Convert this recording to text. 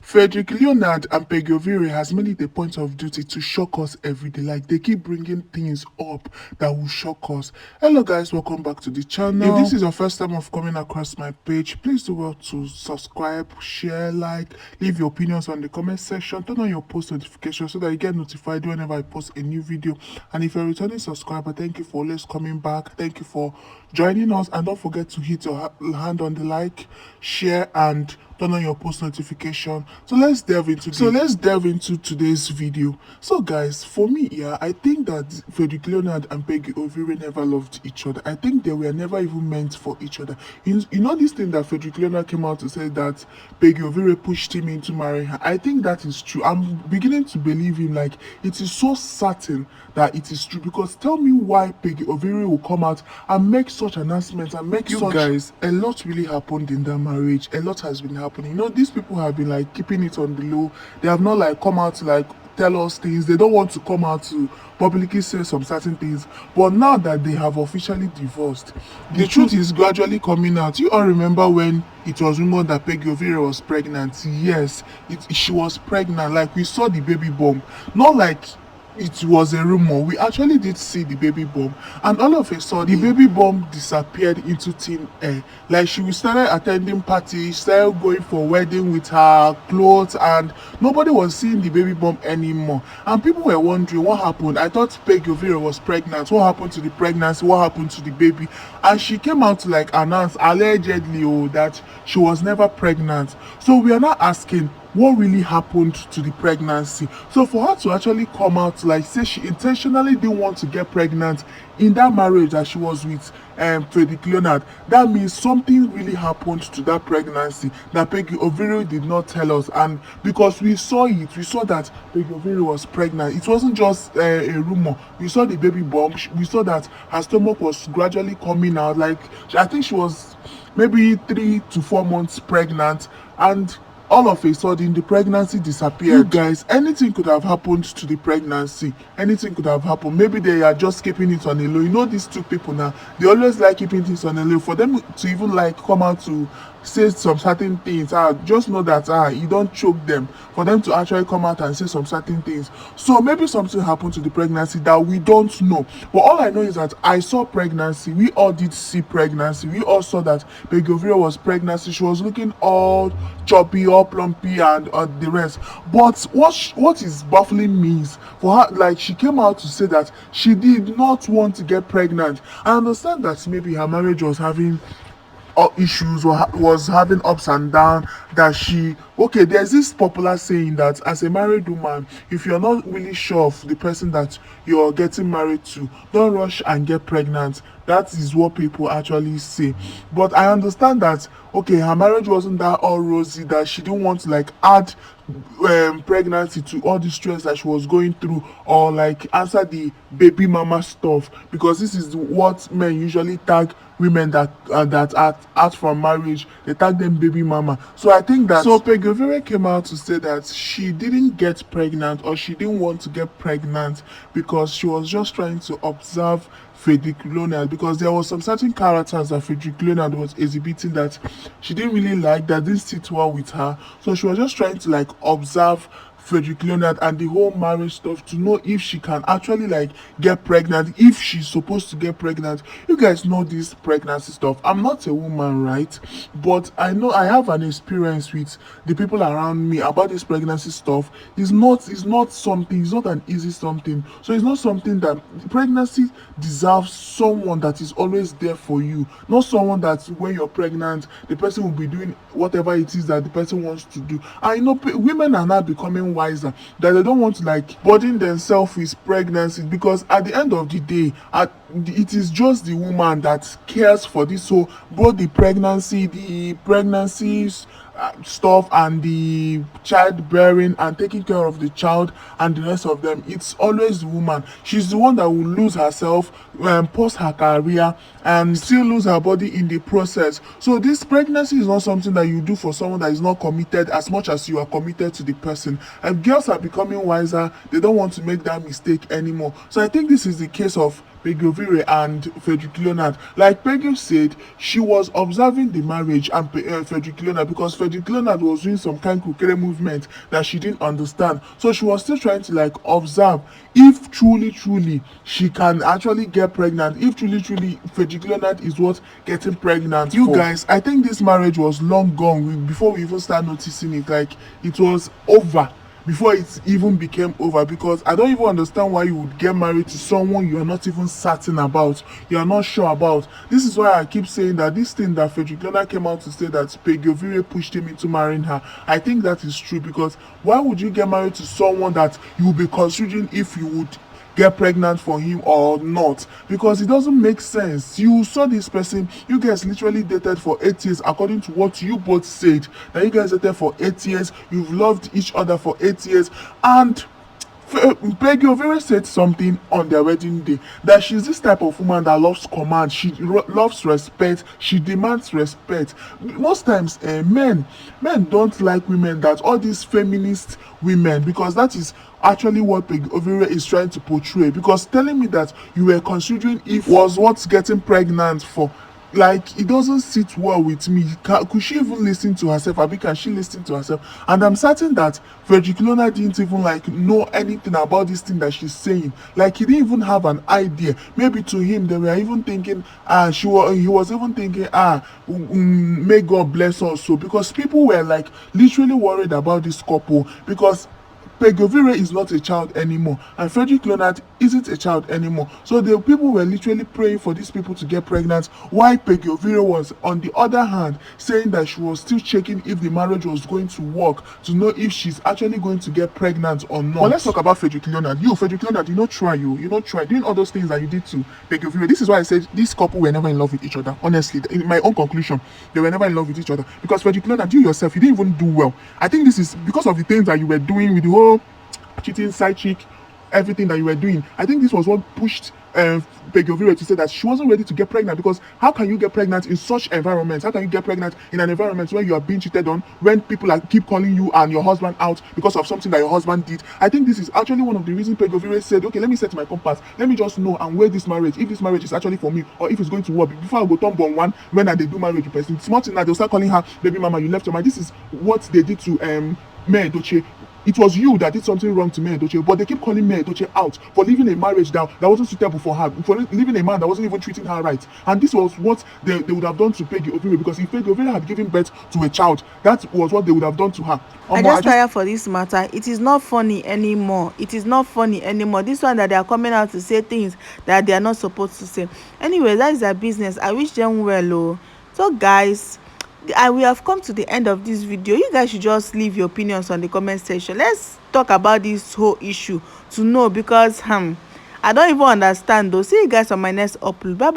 Fredrick Leonard and Peggy Ovire has made it a point of duty to shock us every day. Like they keep bringing things up that will shock us. Hello guys, welcome back to the channel. If this is your first time of coming across my page, please do well to subscribe, share, like, leave your opinions on the comment section, turn on your post notifications so that you get notified whenever I post a new video. And if you're a returning subscriber, thank you for always coming back. Thank you for joining us, and don't forget to hit your hand on the like, share, and turn on your post notification. So let's delve into today's video. So guys, for me, yeah, I think that Fredrick Leonard and Peggy Ovire never loved each other. I think they were never even meant for each other. You know this thing that Fredrick Leonard came out to say that Peggy Ovire pushed him into marrying her. I think that is true. I'm beginning to believe him. Like, it is so certain that it is true, because tell me why Peggy Ovire will come out and make such announcements and make such... Guys, a lot really happened in that marriage. A lot has been happening. You know, these people have been like keeping it on the low. They have not like come out to like tell us things. They don't want to come out to publicly say some certain things. But now that they have officially divorced, the truth is gradually coming out. You all remember when it was rumored that Peggy Ovire was pregnant? Yes, she was pregnant. Like, we saw the baby bump. Not like it was a rumor. We actually did see the baby bump, and all of a sudden the baby bump disappeared into thin air. Like, she started attending parties, started going for wedding with her clothes, and nobody was seeing the baby bump anymore. And people were wondering what happened. I thought Peggy Ovire was pregnant. What happened to the pregnancy? What happened to the baby? And she came out to like announce allegedly that she was never pregnant. So we are now asking, what really happened to the pregnancy? So for her to actually come out to like say she intentionally didn't want to get pregnant in that marriage that she was with Fredrick Leonard, that means something really happened to that pregnancy that Peggy Ovire did not tell us. And because we saw that Peggy Ovire was pregnant. It wasn't just a rumor. We saw the baby bump. We saw that her stomach was gradually coming out. Like, I think she was maybe 3 to 4 months pregnant, and all of a sudden the pregnancy disappeared. You guys, anything could have happened to the pregnancy. Anything could have happened. Maybe they are just keeping it on the low. You know, these two people now, they always like keeping things on the low. For them to even like come out to say some certain things, just know that you don't choke them. For them to actually come out and say some certain things, so maybe something happened to the pregnancy that we don't know. But all I know is that I saw pregnancy. We all did see pregnancy. We all saw that Peggy Ovire was pregnant. She was looking all choppy, all plumpy, and the rest. But what is baffling me is for her, like, she came out to say that she did not want to get pregnant. I understand that maybe her marriage was having issues or was having ups and downs, that there's this popular saying that as a married woman, if you're not really sure of the person that you're getting married to, don't rush and get pregnant. That is what people actually say. But I understand that her marriage wasn't that all rosy, that she didn't want to like add pregnancy to all the stress that she was going through, or like answer the baby mama stuff, because this is what men usually tag women that are out from marriage. They tag them baby mama. So I think that Peggy Ovire came out to say that she didn't get pregnant, or she didn't want to get pregnant, because she was just trying to observe Fredrick Leonard, because there was some certain characters that Fredrick Leonard was exhibiting that she didn't really like, that didn't sit well with her. So she was just trying to like observe Fredrick Leonard and the whole marriage stuff to know if she can actually like get pregnant, if she's supposed to get pregnant. You guys know this pregnancy stuff. I'm not a woman, right? But I know I have an experience with the people around me about this pregnancy stuff. It's not an easy something. So it's not something that pregnancy deserves someone that is always there for you, not someone that when you're pregnant, the person will be doing whatever it is that the person wants to do. I know women are now becoming wiser, that they don't want to like burden themselves with pregnancy, because at the end of the day, it is just the woman that cares for this. So both the pregnancies stuff and the childbearing and taking care of the child and the rest of them, it's always the woman. She's the one that will lose herself, pause her career, and still lose her body in the process. So this pregnancy is not something that you do for someone that is not committed as much as you are committed to the person. And girls are becoming wiser. They don't want to make that mistake anymore. So I think this is the case of Peggy Ovire and Fredrick Leonard. Like Peggy said, she was observing the marriage and Fredrick Leonard, because Fredrick Leonard was doing some kind of kukere movement that she didn't understand. So she was still trying to like observe if truly she can actually get pregnant, if truly Fredrick Leonard is what getting pregnant. You guys, I think this marriage was long gone before we even start noticing it. Like it was over before it even became over, because I don't even understand why you would get married to someone you are not even certain about, you are not sure about. This is why I keep saying that this thing that Fredrick Leonard came out to say that Peggy Ovire pushed him into marrying her, I think that is true. Because why would you get married to someone that you will be considering if you would get pregnant for him or not? Because it doesn't make sense. You saw this person, you guys literally dated for 8 years, according to what you both said, that you guys dated for 8 years, you've loved each other for 8 years, and Peggy Ovire said something on their wedding day, that she's this type of woman that loves command, she loves respect, she demands respect. Most times men don't like women that, all these feminist women, because that is actually what Peggy Ovire is trying to portray. Because telling me that you were considering if was what's getting pregnant for, like it doesn't sit well with me. Could she even listen to herself? Abi, can she listen to herself? And I'm certain that Fredrick Leonard didn't even like know anything about this thing that she's saying. Like he didn't even have an idea. Maybe to him they were even thinking, he was even thinking, may God bless us. So because people were like literally worried about this couple, because Peggy Ovire is not a child anymore, and Fredrick Leonard isn't a child anymore. So the people were literally praying for these people to get pregnant, while Peggy Ovire was, on the other hand, saying that she was still checking if the marriage was going to work, to know if she's actually going to get pregnant or not. But let's talk about Fredrick Leonard. Fredrick Leonard, you not try doing all those things that you did to Peggy Ovire. This is why I said this couple were never in love with each other. Honestly, in my own conclusion, they were never in love with each other, because Fredrick Leonard, you yourself, you didn't even do well. I think this is because of the things that you were doing with the whole cheating, side chick, everything that you were doing. I think this was what pushed Peggy Ovire to say that she wasn't ready to get pregnant. Because how can you get pregnant in such environments? How can you get pregnant in an environment where you are being cheated on, when people keep calling you and your husband out because of something that your husband did? I think this is actually one of the reasons Peggy Ovire said, okay, let me set my compass, let me just know and weigh this marriage, if this marriage is actually for me or if it's going to work, before I go turn born one when they do marriage with person. Small thing now, they'll start calling her baby mama, you left your mind. This is what they did to May Edochie. It was you that did something wrong to May Edochie, but they keep calling May Edochie out for leaving a marriage that wasn't suitable for her, for leaving a man that wasn't even treating her right. And this was what they would have done to Peggy Ovire, because if Peggy Ovire had given birth to a child, that was what they would have done to her. I just tire for this matter. It is not funny anymore. It is not funny anymore. This one that they are coming out to say things that they are not supposed to say. Anyway, that is their business. I wish them well. Oh. So guys, we have come to the end of this video. You guys should just leave your opinions on the comment section. Let's talk about this whole issue to know, because I don't even understand though. See you guys on my next upload. Bye.